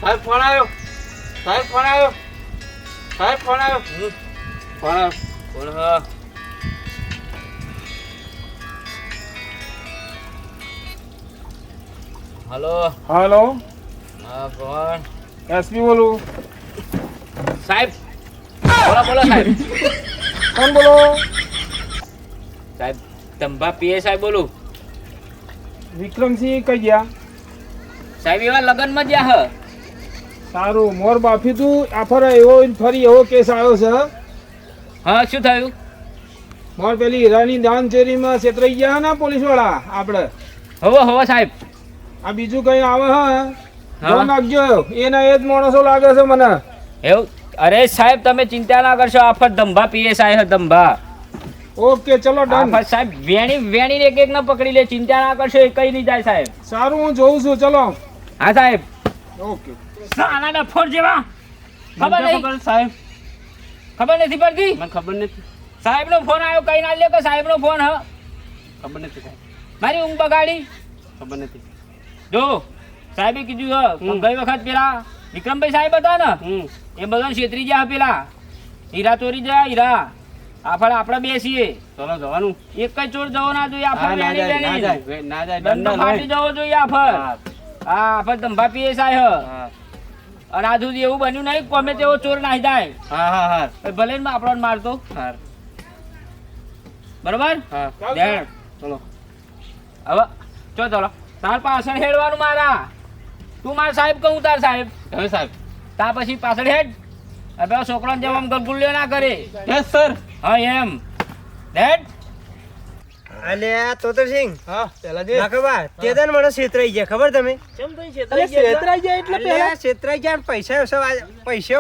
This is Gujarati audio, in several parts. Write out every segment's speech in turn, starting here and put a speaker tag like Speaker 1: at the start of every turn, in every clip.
Speaker 1: સાહેબ ફોન આવ્યો. સાહેબ ફોન આવ્યો. સાહેબ ફોન આવ્યો. ફોન આવ્યો.
Speaker 2: કોણ હા? હલો.
Speaker 3: હાલો,
Speaker 2: હા કોણ?
Speaker 3: એસપી બોલું.
Speaker 2: સાહેબ બોલો સાહેબ.
Speaker 3: કોણ બોલો?
Speaker 2: સાહેબ તંબા પીએ સાહેબ બોલું.
Speaker 3: વિક્રમસિંહ કઈ ગયા?
Speaker 2: સાહેબ એવા લગનમાં જ્યાં હ.
Speaker 3: સારું, મોર બાફી તું આફર એવો ફરી એવો કેસ આવ્યો છે.
Speaker 2: હા શું થયું?
Speaker 3: મોર પેલી હીરાની દાન ચોરીમાં છેતરાઈ ગયા ના પોલીસ વાળા આપણે.
Speaker 2: હવે સાહેબ.
Speaker 3: આ બીજું કઈ આવે હા
Speaker 2: હા.
Speaker 3: ધ્યાન રાખજો. એના એ જ માણસો લાગે છે મને.
Speaker 2: એવું? અરે સાહેબ તમે ચિંતા ના કરશો. આફત ધંભા પીએ સાહેબ ધંભા.
Speaker 3: ઓકે ચલો ડન.
Speaker 2: આફત સાહેબ વેણી એક એક ના પકડી લે. ચિંતા ના કરશો, એ કઈ નહીં જાય સાહેબ.
Speaker 3: સારું, હું જોઉં છું. ચલો.
Speaker 2: હા સાહેબ.
Speaker 3: ઓકે.
Speaker 2: સાલા ડફોર જેવા. ખબર નહીં
Speaker 1: સાહેબ
Speaker 2: ખબર નથી પડતી.
Speaker 1: મને ખબર નથી.
Speaker 2: સાહેબ નો ફોન આવ્યો. કઈ ના લે કે સાહેબ નો ફોન હ.
Speaker 1: ખબર નથી સાહેબ.
Speaker 2: મારી ઊંઘ બગાડી.
Speaker 1: ખબર નથી.
Speaker 2: જો સાહેબે કીધું હ ગઈ વખત પેલા વિક્રમભાઈ સાહેબ હતા ને, એ બધા છેતરી ગયા પેલા. હીરા ચોરી ગયા હીરા. આપણે બેસીએ.
Speaker 1: ચલો જવાનું.
Speaker 2: એક જ ચોર જવો ના જોઈએ. આપણે
Speaker 1: ના
Speaker 2: વેણી
Speaker 1: જાય, ના
Speaker 2: વેણી.
Speaker 1: જાય, ના જાય.
Speaker 2: દંડો ફાટી જવો જોઈએ આફર. હા આફર ધંભા પીએ સાહેબ.
Speaker 1: હા
Speaker 2: અને આ સુધી એવું બન્યું નહીં કે ગમે તેવો ચોર નાહી જાય.
Speaker 1: હા.
Speaker 2: ભલે ને આપણને મારતો.
Speaker 1: હા
Speaker 2: બરોબર.
Speaker 1: હા.
Speaker 2: ધ્યાન.
Speaker 1: ચલો.
Speaker 2: હવે ચલો તાર પાછળ હેડવાનું મારા. તું માર સાહેબ કહું તાર સાહેબ.
Speaker 1: હવે સાહેબ.
Speaker 2: તાર પછી પાછળ હેડ. હવે છોકરાને જેમ આમ ગલગુલ્યો ના કરે.
Speaker 1: Yes sir.
Speaker 2: હા એમ હેડ.
Speaker 4: અલ્યા તોતરસિંહ,
Speaker 1: હા પેલા જે
Speaker 4: નાખબા તેદન મને છેતરાઈ ગયા ખબર તમે?
Speaker 1: છેતરાઈ જાય એટલે
Speaker 4: અલ્યા છેતરાઈ ગયા ને પૈસા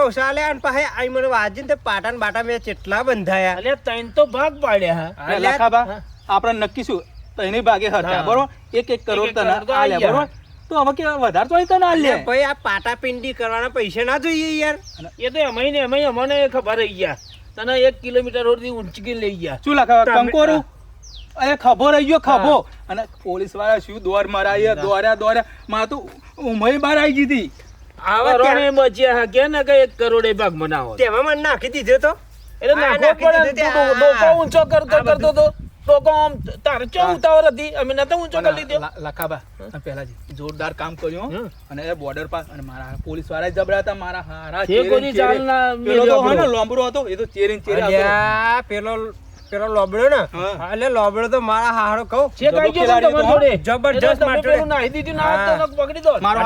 Speaker 4: ઓછા આલ્યા અને પાછા આઈ મને વાજીને તે પાટાન બાટા મેં કેટલા બંધાયા.
Speaker 5: અલ્યા તૈન તો ભાગ પાડ્યા હા.
Speaker 1: લખાબા આપણે નક્કી શું તઈને ભાગે હતા બરોબર. 1 કરોડ તને આલ્યા બરોબર. તો હવે કે વધારે તો તને આલ્યા.
Speaker 4: અલ્યા ભાઈ આ પાટા પિંડી કરવાના પૈસા ના જોઈએ યાર.
Speaker 5: એ તો અમે અમને ખબર રહી ગયા. તને 1 કિલોમીટર સુધી ઊંચકી લઈ ગયા.
Speaker 1: શું લખાવા કંકોરું? અરે ખભો રહી ગયો ખભો. અને પોલીસ વાળા શું દોર મરાય દોર્યા માં તો ઉમય બહાર આવી ગઈ હતી.
Speaker 4: આવા
Speaker 5: કરોડે બચ્યા હા કે ને કે 1 કરોડ એ ભાગ મનાવો.
Speaker 4: તેમાં મને નાખી દીધો તો.
Speaker 5: એટલે નાખો પડે. ડોકો ઊંચો કરતો તો ડોકો આમ તારે ચો ઉતાવળ હતી. અમે નતો ઊંચો કરી લીધો.
Speaker 1: લખાબા પેલા જોરદાર કામ કર્યું અને એ બોર્ડર પાસ અને મારા પોલીસ વાળા જબરા હતા. મારા હારા
Speaker 5: જે કોની ચાલ ના
Speaker 1: પેલો તો હોય ને લોંબડો હતો એ તો ચેરીન
Speaker 4: અલ્યા પેલો લોબડો ને, એટલે લોબડો તો મારા હારો કહું
Speaker 5: જે કઈ ગયો તમાર જોડે
Speaker 4: જબરજસ્ત
Speaker 5: તમે
Speaker 4: માટો
Speaker 5: પેલું નાહી દીધું ના તો પકડી દો.
Speaker 1: મારો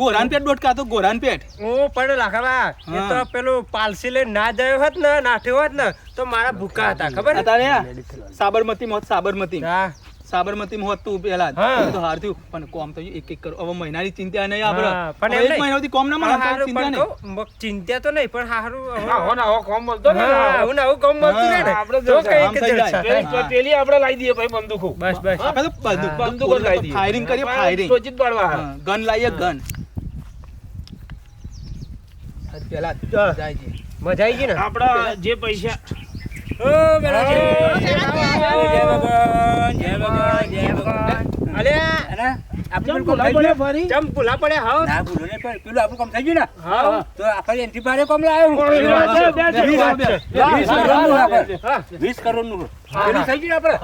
Speaker 1: ગોરાન પેટ ડોટકા તો ગોરાન પેટ.
Speaker 4: હું પણ લાખાબા એ તો પેલું પાલસી લઈને ના જાય હોત ને નાઠ્યો હોત ને તો મારા ભૂકા હતા ખબર ને?
Speaker 1: અત્યારે સાબરમતી મોત
Speaker 4: હા
Speaker 1: સાબરમતી માં હોત તું પેલા તો હાર થયું. પણ કોમ તો 1 કરોડ હવે મહિનાની ચિંતા નહીં
Speaker 4: હા,
Speaker 1: આપણે.
Speaker 4: પણ
Speaker 1: પણ
Speaker 4: એમ
Speaker 1: એક મહિનાથી કોમ ના મળે
Speaker 4: હારું
Speaker 1: ચિંતા
Speaker 4: પણ
Speaker 1: નહીં.
Speaker 4: કહું, ચિંતા તો નહીં પણ હારું
Speaker 5: આવો ને આવો કોમ મળતો ને
Speaker 4: આવું ને આવું કામ મળતું રહે ને
Speaker 5: આપણે
Speaker 4: તો
Speaker 5: જલસા.
Speaker 4: કઈ
Speaker 1: આમ
Speaker 4: કે
Speaker 1: થઈ
Speaker 4: જલસા
Speaker 1: જાય.
Speaker 4: થાય.
Speaker 5: પેલી આપણે લાવી દઈએ ભાઈ બંદૂકો.
Speaker 4: બસ બસ
Speaker 1: આપણે તો
Speaker 5: બંદૂકો જ લાવી દઈએ.
Speaker 1: ફાયરિંગ કરીએ ફાયરિંગ.
Speaker 5: સોચિત પાડવા હા.
Speaker 1: ગન લાવીએ ગન. પેલા જાય છે.
Speaker 4: મજા આવી ગઈ ને
Speaker 5: આપડા જે પૈસા
Speaker 4: અલ્યા
Speaker 5: ચમ ભૂલા પડ્યા ફરી?
Speaker 4: ચમ ભૂલા પડે હાવ
Speaker 6: ના ભૂલો નહીં પણ પેલું આપણું કામ થઈ ગયું ને
Speaker 5: હા.
Speaker 6: તો આપણે એન્ટ્રી પાડે કોમ લાવ્યો
Speaker 5: હા.
Speaker 6: 20 કરોડ નું
Speaker 4: પેલું થઈ ગયું ને આપણે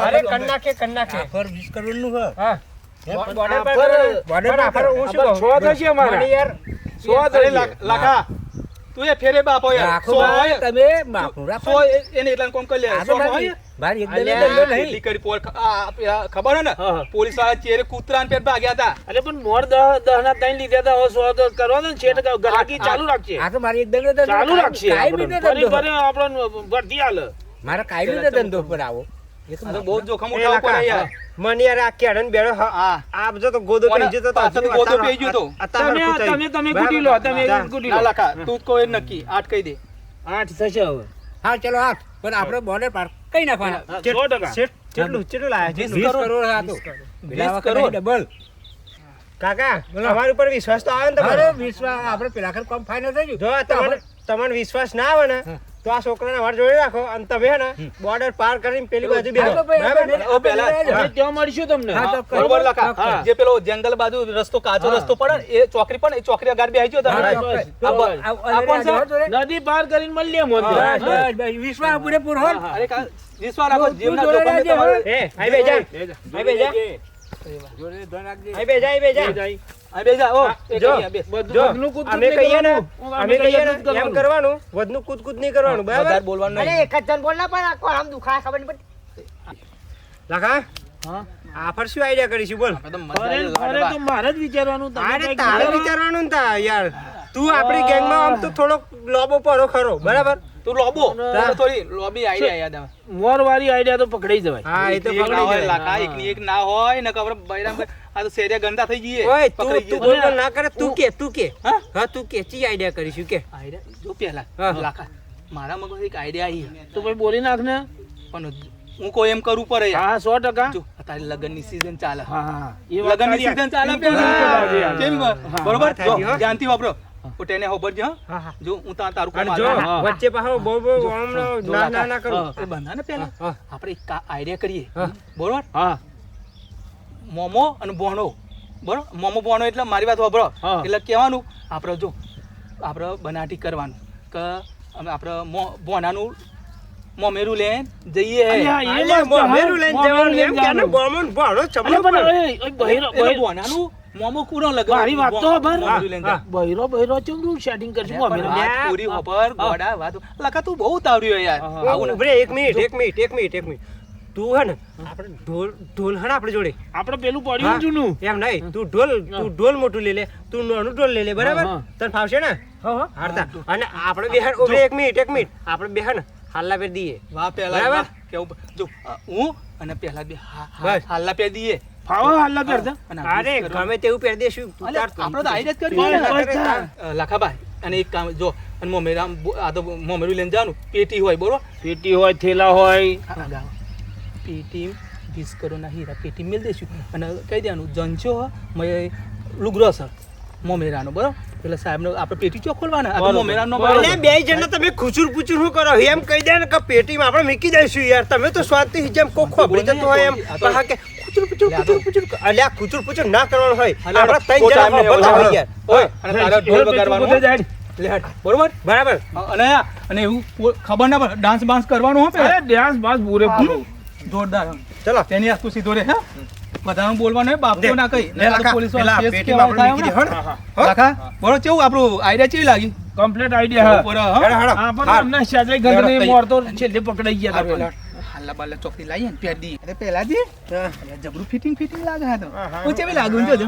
Speaker 4: અરે કન નાખે
Speaker 6: પર 20 કરોડ નું
Speaker 4: હા
Speaker 5: બોર્ડર પર હું શું કહું? 100 થશે અમારા.
Speaker 4: મને યાર
Speaker 5: 100 થશે.
Speaker 1: લાખા તું એ ફેરે બાપો યાર.
Speaker 6: રાખો
Speaker 1: 100
Speaker 6: ભાઈ,
Speaker 1: હોય.
Speaker 6: તમે માફું રાખો
Speaker 1: 100 એને એટલા કોમ કરી લે.
Speaker 6: આ તો
Speaker 1: 100 હોય.
Speaker 6: ભાઈ એકદમ
Speaker 4: અલ્યા,
Speaker 6: ધંધો નહીં
Speaker 1: એટલી કરી પોર ખબર હે ને
Speaker 5: હા.
Speaker 1: પોલીસ વાળા ચેરે કૂતરાને પેટ ભાગ્યા હતા.
Speaker 5: અરે પણ મોર દહ ના ત્રણ લીધા હતા. હવે 100 તો કરવાનો ને છેટ ગ્રાહકી ચાલુ રાખશે.
Speaker 6: આ તો મારી એકદમ ધંધો
Speaker 5: ચાલુ રાખશે.
Speaker 6: કાયમી નો
Speaker 5: ફરી
Speaker 6: ધંધો
Speaker 5: ફરી આપણને ભરતી આલે.
Speaker 6: મારા કાયમી નો ધંધો પર આવો એ તો
Speaker 1: આ તો બહુ જોખમ
Speaker 4: એ
Speaker 1: ઉઠાવવું પડે
Speaker 4: લાખા.
Speaker 1: યાર.
Speaker 4: મને યાર આ કેડન બેડો
Speaker 1: હા.
Speaker 4: આ બધો તો ગોદો પડી જતો તો
Speaker 1: પાછળથી ગોદો પડી ગયો તો.
Speaker 5: તમે કૂટી લો. તમે કૂટી
Speaker 1: ના
Speaker 5: લો.
Speaker 1: લાખા તું કોઈ નક્કી 8 કહી દે.
Speaker 5: 8 થશે હવે.
Speaker 6: હા ચલો હાથ પણ આપણે બોર્ડર પાર કઈ નાખવાના
Speaker 5: 100%.
Speaker 4: કેટલું લાયા
Speaker 6: 20 કરોડ આ તો પેલા વખતે
Speaker 1: કરોડ.
Speaker 6: ડબલ
Speaker 4: કાકા અમારા ઉપર વિશ્વાસ તો આવે ને તમારો
Speaker 6: અરે વિશ્વાસ આપણે પેલા વખત કામ ફાઇનલ થઈ ગયું
Speaker 4: જો તમને વિશ્વાસ ના આવે ને તો આ છોકરાને અમારી જોડે રાખો અને તમે હે ને બોર્ડર પાર કરીને પેલી બાજુ બેસો
Speaker 6: હા, તો ભાઈ,
Speaker 4: બરાબર
Speaker 6: આપણે
Speaker 1: ઓ પેલા
Speaker 3: અમે ત્યાં મળીશું તમને
Speaker 6: હા, તો
Speaker 1: બરોબર લખા
Speaker 3: હા.
Speaker 1: જે પેલો જંગલ બાજુ રસ્તો કાચો રસ્તો પડે ને, એ ચોકડી પણ એ ચોકડી આગળ બેસી ગયો તમે
Speaker 3: ચોક્કસ.
Speaker 1: આ કોણ છે?
Speaker 3: નદી પાર કરીને મળીએ મોંઘે.
Speaker 1: હા,
Speaker 6: બસ, બસ, વિશ્વાસ પૂરેપૂરો હો ને.
Speaker 1: અરે વિશ્વાસ રાખો જીવના
Speaker 6: જોડે
Speaker 1: જોખમે
Speaker 6: રહેજે,
Speaker 1: તમારે
Speaker 4: એ આઈ બે જા આઈ બે જા
Speaker 6: જોડે ધ્યાન રાખજે.
Speaker 4: આઈ બે જા આઈ બે જા
Speaker 1: આ બે જા ઓ એક
Speaker 4: જો.
Speaker 1: અહીંયા બે
Speaker 3: બધું
Speaker 4: જો
Speaker 3: વધનું કૂદ
Speaker 4: અમે
Speaker 3: કૂદ
Speaker 4: કહીએ ને
Speaker 3: નહીં
Speaker 4: અમે કહીએ ને
Speaker 3: કૂદ
Speaker 4: એમ કરવાનું વધનું કૂદ કૂદ નહીં કરવાનું બરાબર
Speaker 1: વધારે બોલવાનું
Speaker 7: અરે
Speaker 1: નહીં
Speaker 7: એક જ જણ બોલ ના પણ આખો આમ દુખાય ખબર નહીં પડતી.
Speaker 4: લખા
Speaker 1: હા
Speaker 4: આફર શું આઈડિયા કરીશું બોલ
Speaker 1: આપણે તો મજા
Speaker 3: ફરે
Speaker 1: આવી
Speaker 3: ફરે તો મારે જ વિચારવાનું તમે
Speaker 4: અરે
Speaker 3: કંઈક
Speaker 4: તારે
Speaker 3: વિચારો.
Speaker 4: વિચારવાનું ને તા યાર તું આપણી ગેંગમાં આમ તો થોડોક લોબો પરો ખરો બરાબર
Speaker 1: તું લોબો
Speaker 3: ના.
Speaker 1: થોડી લોબી આઈડિયા યાદ આવે
Speaker 3: મોરવાળી આઈડિયા તો પકડાઈ જવાય.
Speaker 4: હા એ તો
Speaker 1: એક ના
Speaker 4: પકડી
Speaker 1: હોય
Speaker 4: જાય
Speaker 1: લાકા એકની એક ના હોય ને ખબર બૈરામ આ તો શેરિયા ગંદા થઈ જઈએ
Speaker 4: ઓય તું
Speaker 1: પકડી
Speaker 4: તું
Speaker 1: જઈએ.
Speaker 4: બોલ બોલ ના કરે તું કે
Speaker 1: હા
Speaker 4: હા તું કે ચી આઈડિયા કરીશું કે
Speaker 1: આઈડિયા જો પહેલા
Speaker 4: હા.
Speaker 1: લાકા મારા મગજમાં એક આઈડિયા આવી
Speaker 3: તો ભાઈ બોલી નાખ ને.
Speaker 1: પણ હું કોઈ એમ કરવું પડે યાર
Speaker 3: હા 100%.
Speaker 1: જો અત્યારે લગનની સીઝન ચાલે
Speaker 3: હા હા એ વાત
Speaker 1: લગનની
Speaker 3: સાચી.
Speaker 1: સીઝન ચાલે
Speaker 3: બિલકુલ
Speaker 1: પેલા.
Speaker 3: બિલકુલ સાચી.
Speaker 1: કેમ
Speaker 3: હા.
Speaker 1: બરોબર
Speaker 4: વાત સાચી,
Speaker 1: જો
Speaker 4: હો.
Speaker 1: ધ્યાનથી વાપરો હું તેને હોબરજો
Speaker 4: હા હા
Speaker 1: જો હું તારું
Speaker 4: અને
Speaker 1: કામ
Speaker 4: જો
Speaker 1: આલે.
Speaker 3: હા.
Speaker 4: વચ્ચે પાછો બહુ બહુ આમ
Speaker 1: જો
Speaker 4: ના
Speaker 1: લાકા.
Speaker 4: ના ના કરું
Speaker 1: એ બંધા ને પેલા
Speaker 4: હા.
Speaker 1: આપણે એક આઈડિયા કરીએ
Speaker 4: હા.
Speaker 1: બરોબર
Speaker 3: હા
Speaker 1: મોમો અને બોણો બરોબર મોમો બોણો એટલે મારી વાત વાપરો
Speaker 3: હા.
Speaker 1: એટલે કહેવાનું આપણે જો આપણે બનાટી કરવાનું કે અમે આપણે બોનાનું મોમેરું લઈને જઈએ
Speaker 3: અલ્યા, એ
Speaker 4: અલ્યા,
Speaker 3: મસ્ત, હા.
Speaker 4: મોમેરું લઈને જવાનું એમ કે ને બોમન ભણો ચપલો
Speaker 3: અલ્યા, પણ
Speaker 4: પણ.
Speaker 3: એ, એ બૈરો-
Speaker 1: એટલે
Speaker 3: બૈરો-
Speaker 1: બોનાનું મોમો કુનો લગે
Speaker 3: મારી વાત તો ખબર.
Speaker 1: મોમેરું લઈને જા.
Speaker 3: બૈરો ચમનું setting કરશું અમે.
Speaker 1: પણ વાત
Speaker 4: લ્યા.
Speaker 1: પૂરી હોપર ગોડા વાત લખા તું બહુ તાવડ્યો યાર
Speaker 3: હા.
Speaker 1: આવું
Speaker 4: ઉભરે એક મિનિટ તું હે ને આપણે ઢોલ હે ને આપણી જોડે
Speaker 3: આપણે પેલું
Speaker 4: હા.
Speaker 3: પડ્યું જૂનું.
Speaker 4: એમ નહીં તું ઢોલ મોટું લઈ લે તું નાનું ઢોલ લઈ લે બરાબર
Speaker 3: હા.
Speaker 4: તને ફાવશે ને હારતા અને આપણે બે ઉભરે એક મિનિટ આપણે બે હે ને હાલ્લા પેર દઈએ
Speaker 1: વાહ પેલા
Speaker 4: બરાબર?
Speaker 1: વાહ. કેવું જો હું અને પેલા બે
Speaker 4: બસ.
Speaker 1: હાલ્લા પે દઈએ
Speaker 3: ફાવો હાલ્લા કરતા.
Speaker 1: અને
Speaker 4: અરે
Speaker 1: આ કરો.
Speaker 4: ગમે તેવું પહેર દેશું તું
Speaker 1: અલ્યા,
Speaker 4: તાર
Speaker 1: આપણે તો આઈડિયા જ
Speaker 3: બસ,
Speaker 1: કરી
Speaker 3: બસ, હા.
Speaker 1: લખાભાઈ અને એક કામ જો અને મોમેરા આ તો મોમેરું લઈને જવાનું પેટી હોય બરોબર
Speaker 3: પેટી હોય થેલા હોય.
Speaker 1: પેટી 20 કરોડના હીરા પેટી મેલ દઈશું અને કહી દેવાનું જંચો મેં લુગરો સર મોમેરાનો બરોબર પેલા સાહેબનો આપણે પેટી ચો ખોલવાના આ તો
Speaker 3: બરોબર.
Speaker 1: મોમેરાનો
Speaker 3: બરોબર.
Speaker 4: અલ્યા, બે જણને તમે ખૂચુર પૂચુર શું કરો એમ કહી દે ને કે પેટીમાં આપણે મૂકી દઈશું યાર તમે તો સ્વાદથી જેમ કોક ખોબરી જતું હોય એમ
Speaker 1: આ તો-
Speaker 4: હા કે ખૂચુર અલ્યા ખૂચુર પૂચુર ના કરવાનું હોય
Speaker 1: અલ્યા,
Speaker 4: આપણે ત્રણ જણા
Speaker 1: time
Speaker 4: બધા
Speaker 1: નહીં
Speaker 4: હોય યાર હોય
Speaker 1: અને તારા ઢોલ વગાડવાનો
Speaker 3: બધે જાય.
Speaker 1: લે હટ, બરોબર
Speaker 4: બરાબર
Speaker 1: અને એવું ખબર ના પડે ડાન્સ બાન્સ કરવાનું હો
Speaker 3: અરે
Speaker 1: પેલા
Speaker 3: dance બાસ પૂરેપૂરું.
Speaker 1: જોરદાર
Speaker 4: ચલો
Speaker 1: તેની આસ્તુ સીધો રે હે બધાનું બોલવાનું હે બાપો ના કઈ
Speaker 4: લે લાખા,
Speaker 1: પોલીસ
Speaker 4: પેલા
Speaker 1: વાળા કેસ
Speaker 4: પેટીમાં
Speaker 1: કેવા
Speaker 4: આપણે
Speaker 1: થાય
Speaker 4: મૂકી દે,
Speaker 1: હમણાં?
Speaker 4: હો ને?
Speaker 1: લાખા બોલો કેવું આપણું આઈડિયા કેવી લાગી
Speaker 3: Complete idea હા.
Speaker 1: બરાબર, હા?
Speaker 4: હેડો, હેડો.
Speaker 3: હા, પણ
Speaker 4: હા.
Speaker 3: અમને શાજાઈ ગંધની
Speaker 1: હેડો,
Speaker 3: મોર તો છેલ્લે પકડાઈ ગયા
Speaker 1: આ
Speaker 3: હતા
Speaker 1: પેલા
Speaker 3: પણ.
Speaker 1: હાલ્લા બાલ્લા ચોકથી લાવીએ ને પેર દઈએ અરે પેલા જી અરે જબરું ફિટિંગ લાગે હા તો હું કેવી લાગુ ને જોજો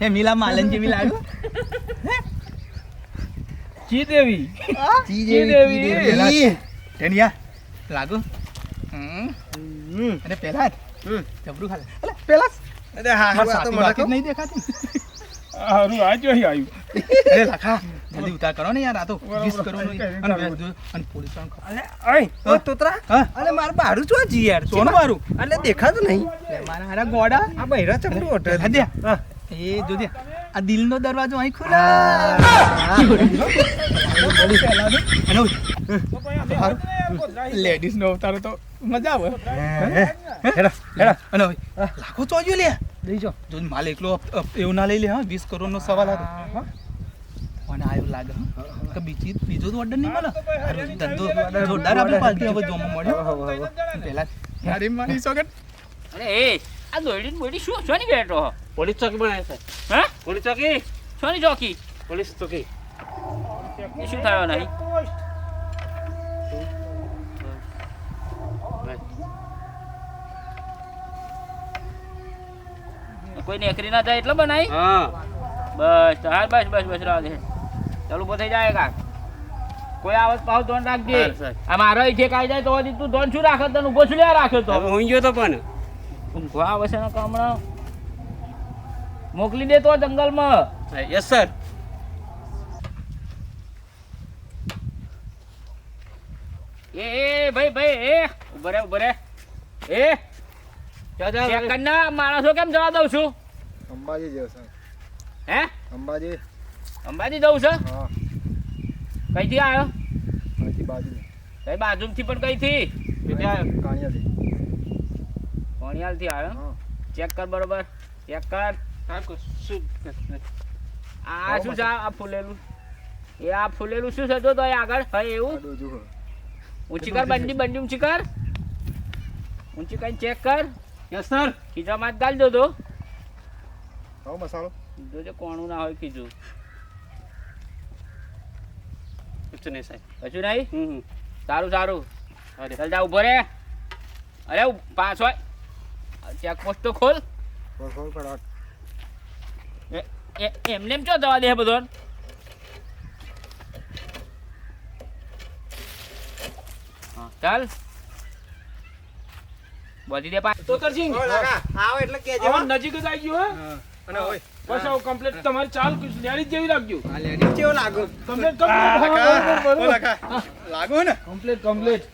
Speaker 1: હે મિલા માલન જેવી લાગુ
Speaker 3: શ્રીદેવી.
Speaker 1: પેલા ટેનિયા લાગુ અરે પેલા જબરું ખાલે અલે પેલા
Speaker 4: અરે હા
Speaker 1: મારી
Speaker 4: હા તો
Speaker 1: સાથી
Speaker 4: મને
Speaker 1: બાકી જ
Speaker 4: કહો.
Speaker 1: નહીં દેખાતી
Speaker 3: હારું, આ જોઈ આવ્યું.
Speaker 1: અરે લાખા જલ્દી ઉતાર કરો ને યાર આ તો 20 કરોડ અને પોલીસ વાળાને ખબર.
Speaker 4: અલે, ઓય, ઓ તોતરા
Speaker 1: હા
Speaker 4: અલે માર બારું ચો જી યાર
Speaker 1: સોનું મારું
Speaker 4: અલે દેખાતું નહીં
Speaker 1: લે મારા હારા ગોડા
Speaker 4: આ બૈરા ચમડું હોટલ
Speaker 1: પેલા દે
Speaker 4: હા
Speaker 1: એ જો દે આ દિલનો દરવાજો અહીં ખુલ્લા લેડીઝ નો અવતાર તો મજા આવે
Speaker 4: હેડો હેડો
Speaker 1: અને હવે લાખો ચોજો લે દઈજો જો માલ એકલો એવું ના લઈ લે હા 20 કરોડ નો સવાલ હતો અને આયો લાગે હા કે બીજો તો ઓર્ડર નહીં મળે અરે ધંધો જોરદાર આપણે પાર્ટી હવે જોવા મળ્યો પેલા યાર મારી સોગટ
Speaker 2: અરે એ આ દોડી બોડી શું શોની બેઠો હો?
Speaker 3: પોલીસ ચોકી બનાવી છે.
Speaker 2: હા
Speaker 3: પોલીસ ચોકી.
Speaker 2: શોની ચોકી
Speaker 3: પોલીસ ચોકી.
Speaker 2: એ શું થયો નહીં કોઈ નેકરી ના જાય એટલે બનાવી
Speaker 3: હા.
Speaker 2: બસ તો હા બસ રાહ દે ચાલુ ઉભો થઈ જાય કાક કોઈ આવત પાવ ધોન રાખજે આ મારો ઈઠે કાઈ જાય તો હજી તું ધોન શું રાખે તને ઉભો શું લે રાખ્યો તો
Speaker 6: હવે હું ગયો તો પણ
Speaker 2: ઊંઘવા આવે છે ને કામણા મોકલી દે તો જંગલમાં
Speaker 6: યસ સર
Speaker 2: એ ભાઈ એ ઉભો રે એ ચેક કર ના માણસો કેમ જવા દઉં છું
Speaker 8: અંબાજી જેવું છે
Speaker 2: હે
Speaker 8: અંબાજી
Speaker 2: અંબાજી જવું છે
Speaker 8: હા
Speaker 2: કઈથી આવ્યો કઈ બાજુથી પણ કઈથી કોણિયાલથી આવ્યો ચેક કર બરોબર ચેક કર આ શું છે આ ફૂલેલું એ આ ફૂલેલું શું છે તો આગળ હા એવું ઊંચી કર બંડી ઊંચી કર ઊંચી કઈ ચેક કર
Speaker 4: યસ સર
Speaker 2: ખીચામાં જ ગાલી દો તો
Speaker 3: મસાલો
Speaker 2: જોજે કોણું ના હોય ખીચું
Speaker 4: કશું નહીં સાહેબ
Speaker 2: કશું નહીં સારું ચાલ જા ઉભો રે અરે પાછો ચેક પોસ્ટ તો ખોલ એમને એમ ચો દવા દે બધો ચાલ બધી દે
Speaker 5: તો કરશી
Speaker 4: આવો એટલે કેજો
Speaker 5: હવે નજીક જ આવી ગયો હે
Speaker 4: અને ઓય
Speaker 5: બસ આવ કમ્પ્લીટ તમારી ચાલ લેડી જેવી રાખજો
Speaker 4: આ લેડી કેવો લાગો
Speaker 5: કમ્પ્લીટ
Speaker 1: લાગો ને
Speaker 5: કમ્પ્લીટ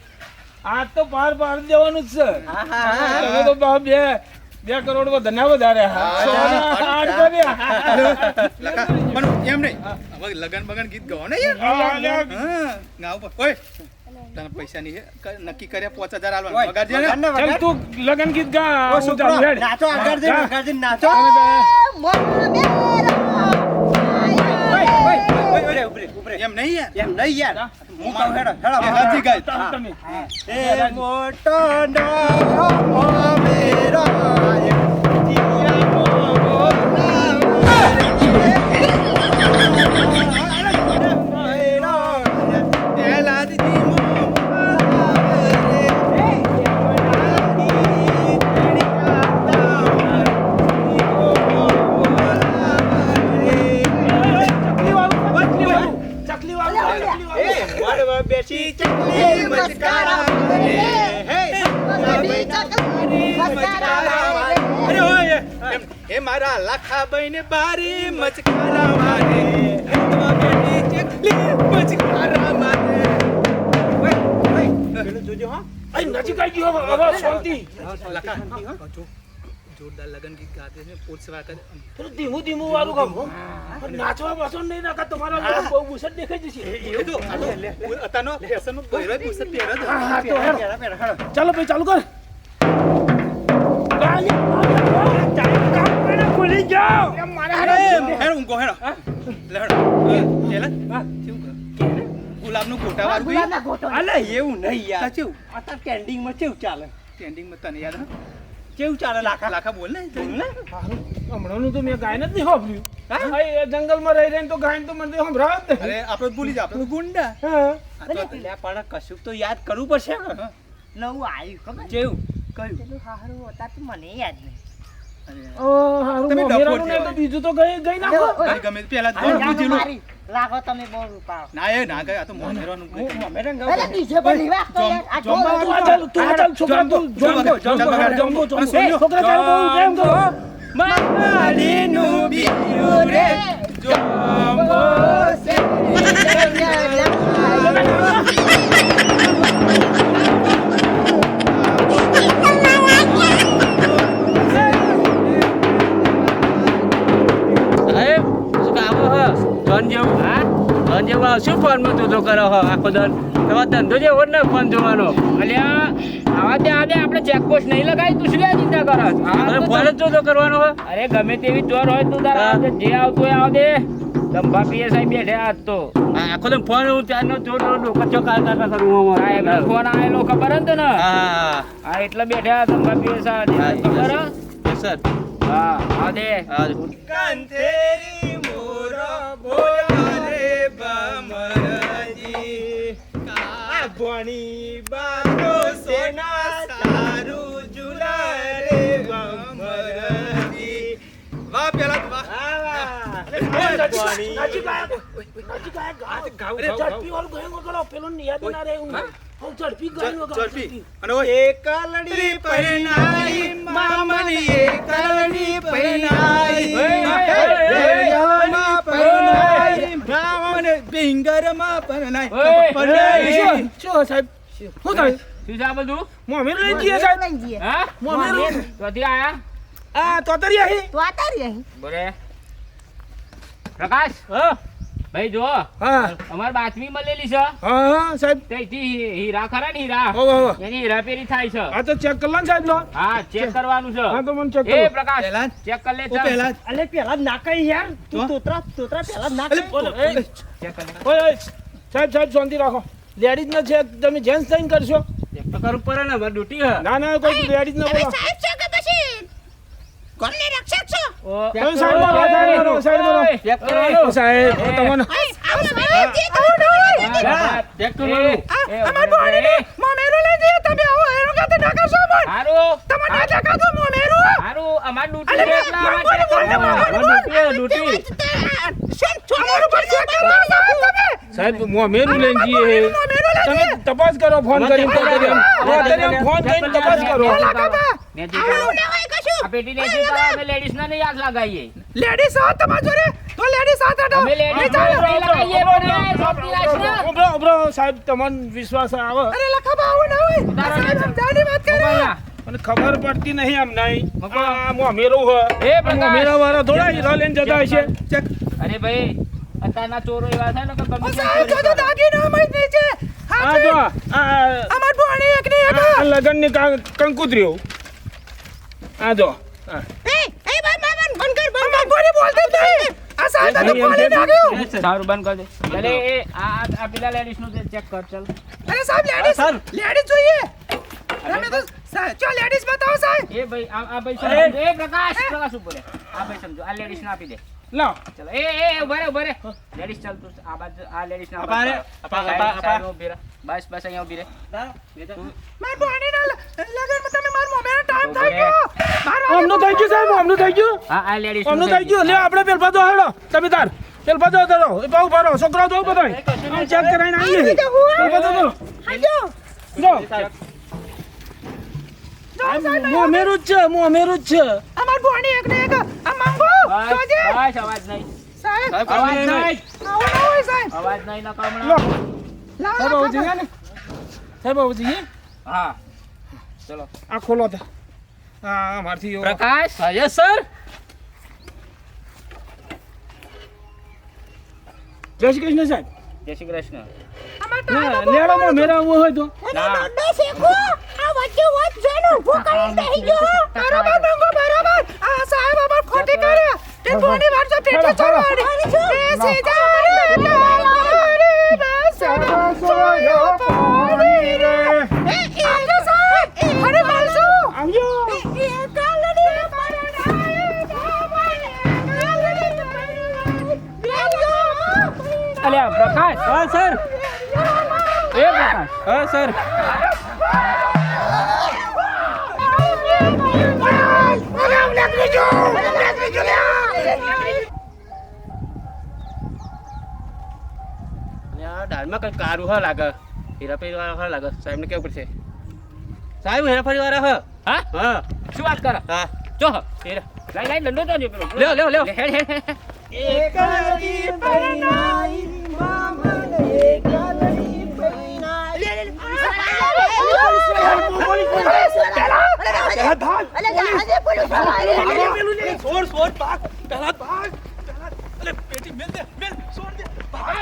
Speaker 5: આ તો પાર દેવાનું જ છે તમે તો બે કરોડ વધારે વધારે
Speaker 1: પણ એમ નહીં હવે લગન બગન ગીત ગાઓ ને યાર ગાવ પર ઓય તને પૈસા નહીં હે નક્કી કર્યા 5000 આલવાનું પગાર દે ને
Speaker 5: ચાલ તું લગન ગીત ગા
Speaker 4: નાચો આગળ જઈને નાચો
Speaker 1: એમ નહીં યાર
Speaker 4: એમ નહીં યાર હું કહું હેડો
Speaker 1: હાજી ગાય
Speaker 5: તમે
Speaker 4: એ મોટો નામો મેરો બેસી ચકલી મસ્કારા
Speaker 1: અરે ઓય એ મારા લાખા બઈને બારી મચકારા મારે બેટી ચકલી મચકારા મારે
Speaker 4: પેલું જોજો હા
Speaker 5: અહીં નજીક આવી ગયો હવે શાંતિ
Speaker 1: લાખા જોરદાર લગન ગીત ગાતે છે પોલીસ વાળા
Speaker 5: થોડું ધીમું વાળું કામ પણ નાચવા બસો નહીં નાખા તમારા બહુ બુસટ દેખાઈ જશે
Speaker 1: એ તો અતાનો ફેશનનો બૈરો પુસત પહેરો
Speaker 5: હા તો હેડો ચાલો ભાઈ ચાલુ કર ખુલી જાઓ
Speaker 1: હેડો ઊંઘો હેડો લે હેડો કેલા ગુલાબનું ગોટા વાળું
Speaker 4: અલે એવું નહીં યાર
Speaker 1: સાચું
Speaker 4: અત્યારે ટ્રેન્ડિંગ માં કેવું ચાલે
Speaker 1: ટ્રેન્ડિંગ માં તને યાદ
Speaker 4: કેવું ચાલે લાખા
Speaker 1: બોલ ને
Speaker 5: હમણાંનું તો મેં ગાયન જ નહીં સાંભળ્યું એ જંગલમાં રહી રહીને તો ગાયન તો મને સંભળાવ જ
Speaker 1: અરે આપણે ભૂલી જા આપણે તો ગુંડા
Speaker 4: એટલે પણ કશુંક તો યાદ કરવું પડશે
Speaker 7: નવું આવ્યું ખબર
Speaker 4: કેવું કયું
Speaker 7: પેલું હારું હતા તો મને યાદ નહીં
Speaker 1: તમે
Speaker 5: નહીં તો બીજું તો ગઈ નાખો
Speaker 1: અરે ગમે પેલા જ બોલ પૂછેલું
Speaker 7: લાગો તમે બહુ રૂપાળો
Speaker 1: ના એ ના ગયા આ તો મોનેરાનું
Speaker 7: અરે નીચે પણ નહીં વાગતો યાર આ
Speaker 5: તું ચાલ છોકરા તું જમ્બો છોકરા ચાલ બહુ પ્રેમ કરો
Speaker 1: માડીનું બીયું રે જોમ્બો સે
Speaker 6: શું ફોનમાં તું તો કરો હો આખો દર તમારો ધંધો જેવો જ ને ફોન જોવાનો
Speaker 2: અલ્યા આવા દે આપણે ચેકપોસ્ટ નહીં લગાવી તું શું ચિંતા કરસ
Speaker 6: ફોન જ તો કરવાનો હો
Speaker 2: અરે ગમે તેવી ચોર હોય તું તારા જે આવતો હોય આવ દે દંભા પીએસઆઈ બેઠે આજ તો
Speaker 6: આખો તો ફોન હું ચારનો ચોર ડોકચો કાઢતા કરું
Speaker 2: હા એમને ફોન આવેલો ખબર હે ને
Speaker 6: હા
Speaker 2: હા એટલે બેઠા દંભા પીએસઆઈ ખબર હે
Speaker 6: સર
Speaker 2: હા આવ દે
Speaker 1: કંથેરી મોરો બોલા રે બમરજી
Speaker 4: ભણી બાતો સોના સારું જુલા રે બમરજી
Speaker 1: વાહ પેલા વાહ
Speaker 5: એકલડી
Speaker 1: પરનાઈ મામની એકલડી પરનાઈ રેયામાં પરનાઈ મામન બિંગરમાં પરનાઈ
Speaker 5: શું સાહેબ શું થાય
Speaker 2: શું છે આ બધું
Speaker 5: મોમેર લઈ જઈએ સાહેબ
Speaker 7: લઈ જઈએ
Speaker 2: હા
Speaker 5: મોમેર
Speaker 2: તોથી આયા
Speaker 5: આ તોતરી આહી
Speaker 7: તો આતા રહી અહીં
Speaker 2: બોલે પ્રકાશ ભાઈ જો
Speaker 3: હા
Speaker 2: અમાર બાતમી મળેલી છે
Speaker 3: હા હા સાહેબ
Speaker 2: ત્યાંથી હીરા ખરા ને હીરા
Speaker 3: હોવે હોવે
Speaker 2: એની હીરાફેરી થાય છે
Speaker 3: આ તો ચેક કરી લો ને સાહેબ લો
Speaker 2: હા ચેક કરવાનું છે
Speaker 3: હા તો મને ચેક
Speaker 2: એ
Speaker 3: કરો
Speaker 2: પ્રકાશ
Speaker 1: પહેલા
Speaker 2: ચેક કર લે
Speaker 1: ઓ પહેલા
Speaker 7: અલે પેલા ના કઈ યાર તું
Speaker 1: તો?
Speaker 7: તોતરા પેલા ના
Speaker 1: અલે,
Speaker 7: કઈ
Speaker 2: ચેક કર લે
Speaker 3: ઓય ઓય સાહેબ શાંતિ રાખો લેડીઝ ને છે તમે જેન્ટ્સ થઈને કરશો
Speaker 6: એક તો કરવું પડે ને મારી ડ્યુટી હે
Speaker 3: ના ના કોઈ લેડીઝ ને બોલો
Speaker 7: સાહેબ છો કે પછી કોને રક્ષક છો
Speaker 2: ઓ
Speaker 3: તમે સાઈડ માં રહો, સાઈડ માં રહો.
Speaker 6: ચેક કરવાનું
Speaker 3: સાહેબ તમને
Speaker 7: આવો સાહેબ જે કહો
Speaker 6: ચેક કરવાનું
Speaker 2: અમાર બોડી
Speaker 7: મોમેરો લઈ જઈએ તમે આવો એનો કાતે ઢાકા છો મન
Speaker 2: હારું
Speaker 7: તમે ના ઢાકા તો મોમેરો
Speaker 2: હારું અમાર ડ્યુટી છે એટલા માટે
Speaker 6: ડ્યુટી
Speaker 7: શેમ છોડો પર ચેક કરો તમે
Speaker 3: સાહેબ મોમેરું લઈને જઈએ તમે તપાસ કરો ફોન કરીને અત્યારે ફોન કરીને તપાસ કરો
Speaker 2: ને જે આ પેટી ને જે અમે લેડીઝ ને યાદ લગાવીએ
Speaker 7: લેડીઝ હો તમારા જોડે તો લેડીઝ સાથે
Speaker 2: અમે લેડીઝ ને લગાવીએ પણ સોપી લાગશે
Speaker 3: ઉભરો ઉભરો સાહેબ તમને વિશ્વાસ આવે
Speaker 7: અરે લખા બાવ ના હોય
Speaker 2: ઉતારો ને.
Speaker 7: સમજાની વાત કરે
Speaker 3: મને ખબર પડતી નહીં આમ નહીં આ મોમેરું હે
Speaker 2: એ પ્રકાશ.
Speaker 3: મોમેરા વાળા થોડા હીરા લઈને જતા હશે
Speaker 1: ચેક
Speaker 2: અરે ભાઈ અત્યારના ચોરો એવા છે ને કે ગમે તેમ
Speaker 7: સાહેબ
Speaker 2: ચોરી
Speaker 7: જો
Speaker 2: કરે.
Speaker 7: દાગીના મત નીચે
Speaker 3: આ જો
Speaker 7: અમાર બોણી એક ને એક
Speaker 3: લગનની કંકુતરીઓ આ જો
Speaker 7: એ ભાઈ મામન બંધ કર અમાર બોણી બોલતે નહીં આ સાહેબ તો બોલી નાખ્યો
Speaker 2: સારું બંધ કર દે ચાલે એ આ પેલા લેડીઝ નું ચેક કર ચાલ
Speaker 7: અરે સાહેબ લેડીઝ જોઈએ તમે તો ચો લેડીઝ બતાવો સાહેબ
Speaker 2: એ ભાઈ આ ભાઈ સમજો એ પ્રકાશ પ્રકાશ ઉપર આ ભાઈ સમજો આ લેડીઝ ને આપી દે
Speaker 3: લાવ
Speaker 2: ચલો એ ઉભા રે લેડીઝ ચાલ તું આ બાજુ આ લેડીઝ ને
Speaker 6: અપા રે, અપા.
Speaker 2: બસ અહીંયા ઉભી રે
Speaker 7: માર બોણી ના લગન તમે માર મોમેરો ટાઈમ થઈ ગયો માર
Speaker 3: આમનું થઈ ગયું સાહેબ આમનું થઈ ગયું
Speaker 2: હા આ લેડીઝ
Speaker 3: આમનું થઈ ગયું લે આપણે પેલપા તો હેડો તમે તાર પેલપા તો ધરો એ પાઉ ભરો છોકરા જો બધાય આમ ચેક કરાઈને આવીએ પેલપા તો ધરો
Speaker 7: હાજો
Speaker 3: જો મોમેરું જ છે મોમેરું જ છે
Speaker 7: અમાર બોણી એક ને એક આ માંગો જોજે
Speaker 2: બસ અવાજ નહીં
Speaker 7: સાહેબ
Speaker 2: અવાજ નહીં
Speaker 7: આવો ના હોય સાહેબ
Speaker 2: અવાજ નહીં ના
Speaker 3: લો
Speaker 2: કામણા
Speaker 3: સાહેબ આવું જોઈએ ને સાહેબ આવું જોઈએ
Speaker 2: હા ચલો
Speaker 3: આ ખોલો તા આ અમારથી
Speaker 2: પ્રકાશ
Speaker 6: યસ સર
Speaker 3: જય શ્રી કૃષ્ણ સાહેબ
Speaker 2: જય શ્રી કૃષ્ણ
Speaker 3: લેડામાં મેરા આવું હોય તો
Speaker 2: ના
Speaker 7: બરાબર માંગો બરાબર આ સાહેબ અમાર ખોટી કરે તે બોણી વાર જો પેટે ચડવાની બેસી જા રે તારી બેસવા સોયો પોણી રે એ આજો સાહેબ અરે માલસુ
Speaker 3: આવજો
Speaker 7: એ કાલડી પરણાય જાવાય
Speaker 2: અલ્યા પ્રકાશ
Speaker 6: હા સર
Speaker 2: એ પ્રકાશ
Speaker 6: હા સર આ દાળમાં કઈ કારું હ લાગે હીરાફેરી વાળા હ લાગે સાહેબ ને કેવું પડશે સાહેબ હીરાફેરી વાળા હ
Speaker 2: હા
Speaker 6: હા
Speaker 2: શું વાત કરે
Speaker 6: હા
Speaker 2: જો હીરા લાઈ દંડો તો જો પેલો
Speaker 6: લ્યો.
Speaker 2: હેડ હેડ
Speaker 1: છોડ છોડ ભાગ પહેલા ભાગ અલે પેટી મેલ દે મેલ છોડ દે ભાગ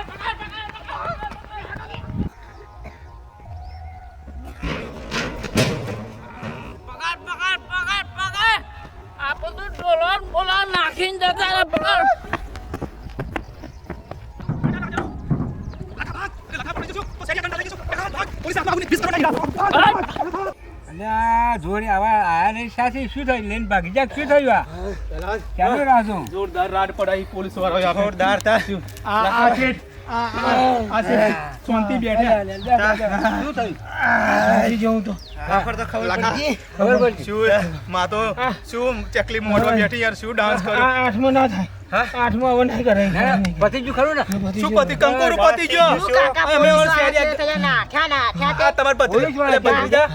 Speaker 2: આ બધું ડોલર બોલા નાખીને જતા રે પકડ
Speaker 4: અલ્યા જોડે આવા આયા નહીં સાથી શું થયું લઈને ભાગી જા શું થયું આ ચાલો રાજો
Speaker 1: જોરદાર રાડ પડાઈ પોલીસ વાળો જોરદાર આ છે શાંતિ બેઠા
Speaker 3: શું થયું આવી જવું તો
Speaker 4: ખબર પડી
Speaker 1: શું માતો શું ચકલી મોઢવા બેઠી યાર શું ડાન્સ કર્યો
Speaker 3: આઠમાં ના થાય આઠમાં હવે નહીં કરે
Speaker 4: પતી ગયું ખરું ને
Speaker 1: શું પતિ કંકોરું પતિ ગયો અમે ઓર આ તમાર પતિ ભત્રીજા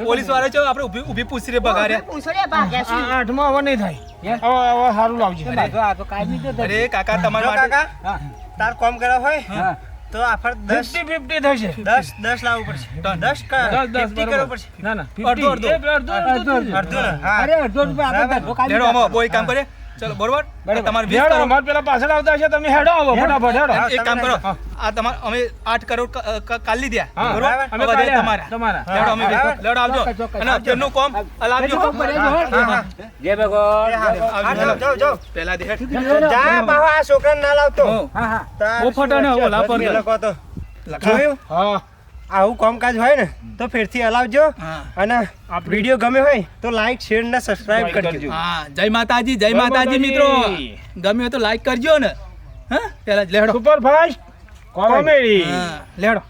Speaker 1: પોલીસ વાળા છો આપણે ઊભી પૂછી રે બગાડ્યા
Speaker 3: આઠમાં હવે નહીં થાય હવે સારું લાવજો
Speaker 4: આ તો કાઈ નહીં
Speaker 1: અરે કાકા તમારા માટે
Speaker 4: તાર કોમ કર્યા હોય તો આફર
Speaker 3: 50-50 થશે
Speaker 4: 10 લાવવું પડશે 10 કા
Speaker 3: 10
Speaker 4: 50 કરવું પડશે
Speaker 3: ના ના
Speaker 1: અડધો, અડધો.
Speaker 3: અડધો
Speaker 4: અડધો અરે અડધો રૂપિયા આપણે
Speaker 1: લેડો આમાં બોય કામ કરે ચલો બરોબર તમારે 20
Speaker 3: હેડો
Speaker 1: કરોડ
Speaker 3: અમાર પેલા પાછળ આવતા છે તમે હેડો આવો ફટાફટ હેડો
Speaker 1: એક કામ કરો આ તમારે અમે 8 કરોડ કાલ લીધા
Speaker 3: હા,
Speaker 1: બરોબર
Speaker 3: અમે
Speaker 1: હવે
Speaker 3: કાલે
Speaker 1: તમારા
Speaker 3: તમારા
Speaker 1: લેડો અમે લેડો આવજો અને અત્યારનું કોમ લાવજો
Speaker 2: જય ભગવાન
Speaker 1: પહેલા દે
Speaker 4: જા બાહુ આ છોકરાને ના લાવતો
Speaker 3: હા હા
Speaker 1: બહુ ફટાને ઓલા પર
Speaker 4: એ લોકો તો
Speaker 1: લખા
Speaker 4: જોયું
Speaker 3: હા
Speaker 4: આવું કામકાજ હોય ને તો ફેરથી હલાવજો
Speaker 1: હા
Speaker 4: અને વિડીયો ગમે હોય તો લાઈક શેર ને સબસ્ક્રાઇબ કરજો
Speaker 1: હા જય માતાજી મિત્રો ગમે હોય તો લાઈક કરજો ને હા પેલા લેડો
Speaker 3: સુપર ફાસ્ટ કોમેડી
Speaker 1: હા લેડો